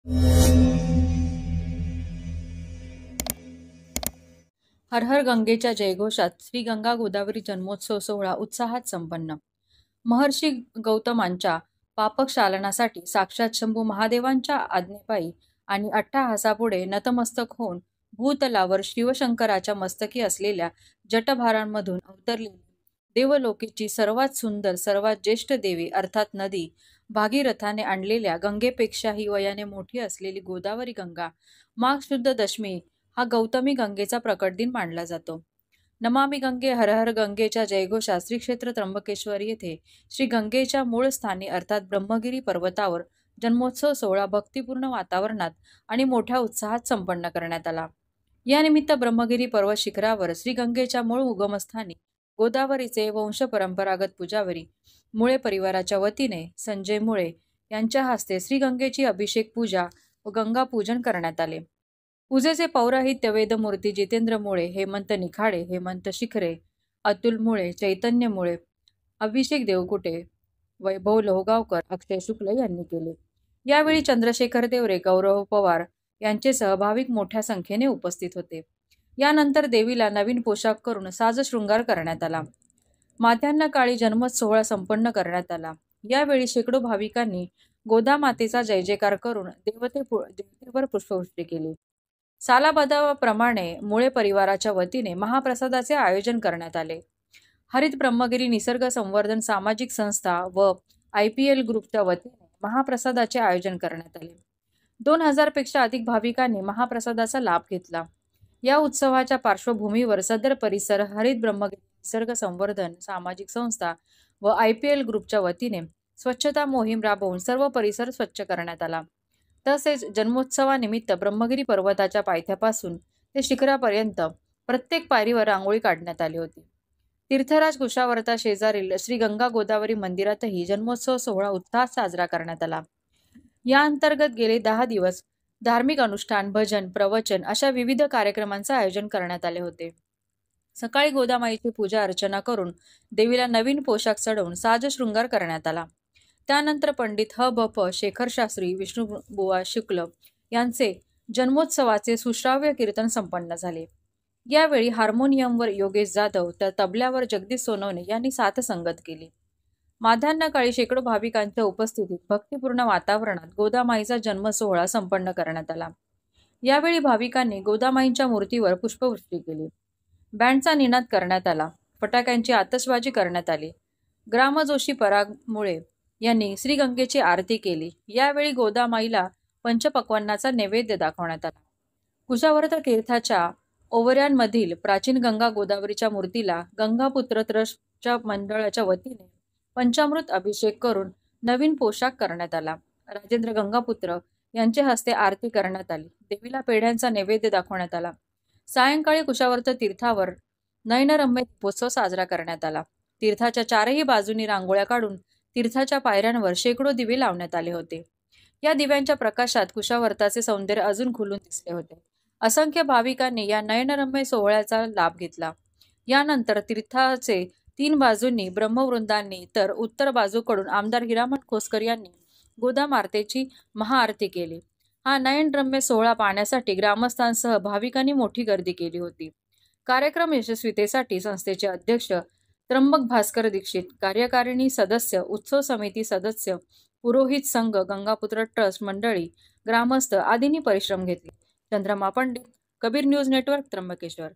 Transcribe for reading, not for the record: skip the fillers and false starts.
हर हर गंगेच्या जयघोषात श्री गंगा गोदावरी जन्मोत्सव सोहळा उत्साहात संपन्न. महर्षी गौतमांच्या पापक्षालनासाठी साक्षात शंभू महादेवांच्या आज्ञेपायी आणि अट्टहासापुढे नतमस्तक होऊन भूतलावर शिवशंकराच्या मस्तकी असलेल्या जटभारांमधून अवतरलेली देवलोकीची सर्वात सुंदर सर्वात ज्येष्ठ देवी अर्थात नदी भागीरथाने आणलेल्या गंगेपेक्षाही वयाने मोठी असलेली गोदावरी गंगा माघ शुद्ध दशमी हा गौतमी गंगेचा प्रकट दिन मानला जातो. नमामि गंगे हर हर गंगेच्या जयघोषात श्री क्षेत्र त्र्यंबकेश्वर येथे श्री गंगेच्या मूळ स्थानी अर्थात ब्रह्मगिरी पर्वतावर जन्मोत्सव सोहळा भक्तिपूर्ण वातावरणात आणि मोठ्या उत्साहात संपन्न करण्यात आला. यानिमित्त ब्रह्मगिरी पर्वत शिखरावर श्री गंगेच्या मूळ उगमस्थानी गोदावरीचे वंशपरंपरागत पूजावरी मुळे परिवाराच्या वतीने संजय मुळे यांच्या हस्ते श्री गंगेची अभिषेक पूजा व गंगा पूजन करण्यात आले. पूजेचे पौराहित्य वेदमूर्ती जितेंद्र मुळे, हेमंत निखाडे, हेमंत शिखरे, अतुल मुळे, चैतन्य मुळे, अभिषेक देवकुटे, वैभव लोहगावकर, अक्षय शुक्ल यांनी केले. यावेळी चंद्रशेखर देवरे, गौरव पवार यांचे भाविक मोठ्या संख्येने उपस्थित होते. यानंतर देवीला नवीन पोशाख करून साजशृंगार करण्यात आला. माध्यान्ह काळी जन्मोत्सव सोहळा संपन्न करण्यात आला. यावेळी शेकडो भाविकांनी गोदामातेचा जय जयकार करून देवतेवर पुष्पवृष्टी केली. सालाबादाप्रमाणे मुळे परिवाराच्या वतीने महाप्रसादाचे आयोजन करण्यात आले. हरित ब्रह्मगिरी निसर्ग संवर्धन सामाजिक संस्था व IPL ग्रुपच्या वतीने महाप्रसादाचे आयोजन करण्यात आले. 2000 पेक्षा अधिक भाविकांनी महाप्रसादाचा लाभ घेतला. या उत्सवाच्या पार्श्वभूमीवर सदर परिसर हरित ब्रह्मगिरी निसर्ग संवर्धन सामाजिक संस्था व IPL ग्रुपच्या वतीने स्वच्छता मोहीम राबवून सर्व परिसर स्वच्छ करण्यात आला. तसेच जन्मोत्सवानिमित्त ब्रह्मगिरी पर्वताच्या पायथ्यापासून ते शिखरापर्यंत प्रत्येक पायरीवर रांगोळी काढण्यात आली होती. तीर्थराज कुशावर्ता शेजारील श्री गंगा गोदावरी मंदिरातही जन्मोत्सव सोहळा उत्साहात साजरा करण्यात आला. या अंतर्गत गेले 10 दिवस धार्मिक अनुष्ठान, भजन, प्रवचन अशा विविध कार्यक्रमांचे आयोजन करण्यात आले होते. सकाळी गोदामाईची पूजा अर्चना करून देवीला नवीन पोशाख चढवून साजशृंगार करण्यात आला. त्यानंतर पंडित ह.भ.प. शेखर शास्त्री, विष्णुबुवा शुक्ल यांचे जन्मोत्सवाचे सुश्राव्य कीर्तन संपन्न झाले. यावेळी हार्मोनियमवर योगेश जाधव तर तबल्यावर जगदीश सोनवणे यांनी साथ संगत केली. माध्यान्ह काळी शेकडो भाविकांच्या उपस्थितीत भक्तिपूर्ण वातावरणात गोदामाईचा जन्म सोहळा संपन्न करण्यात आला. यावेळी भाविकांनी गोदामाईंच्या मूर्तीवर पुष्पवृष्टी केली. बँडचा निनाद करण्यात आला. फटाक्यांची आतषबाजी करण्यात आली. ग्रामजोशी पराग मुळे यांनी श्री गंगेची आरती केली. यावेळी गोदामाईला पंचपक्वान्नाचा नैवेद्य दाखवण्यात आला. कुशावर्त तीर्थाच्या ओवऱ्यांमधील प्राचीन गंगा गोदावरीच्या मूर्तीला गंगापुत्र ट्रस्टच्या मंडळाच्या वतीने पंचामृत अभिषेक करून नवीन पोशाख करण्यात आला. राजेंद्र गंगापुत्र यांच्या हस्ते आरती करण्यात आली. देवीला पेढ्यांचा नैवेद्य दाखवण्यात आला. सायंकाळी कुशावर्त तीर्थावर नयनरम्य दीपोत्सव साजरा करण्यात आला. तीर्थाच्या चारही बाजूंनी रांगोळ्या काढून तीर्थाच्या पायऱ्यांवर शेकडो दिवे लावण्यात आले होते. या दिव्यांच्या प्रकाशात कुशावर्ताचे सौंदर्य अजून खुलून दिसले होते. असंख्य भाविकांनी या नयनरम्य सोहळ्याचा लाभ घेतला. यानंतर तीर्थाचे 3 बाजूंनी ब्रह्मवृंदांनी तर उत्तर बाजूकडून आमदार हिरामण खोसकर यांनी गोदामातेची महाआरती केली. हा नयनरम्य सोहळा पाहण्यासाठी ग्रामस्थांसह भाविकांनी मोठी गर्दी केली होती. कार्यक्रम यशस्वीतेसाठी संस्थेचे अध्यक्ष त्र्यंबक भास्कर दीक्षित, कार्यकारिणी सदस्य, उत्सव समिती सदस्य, पुरोहित संघ, गंगापुत्र ट्रस्ट मंडळी, ग्रामस्थ आदींनी परिश्रम घेतले. चंद्रमा पंडित, कबीर न्यूज नेटवर्क, त्र्यंबकेश्वर.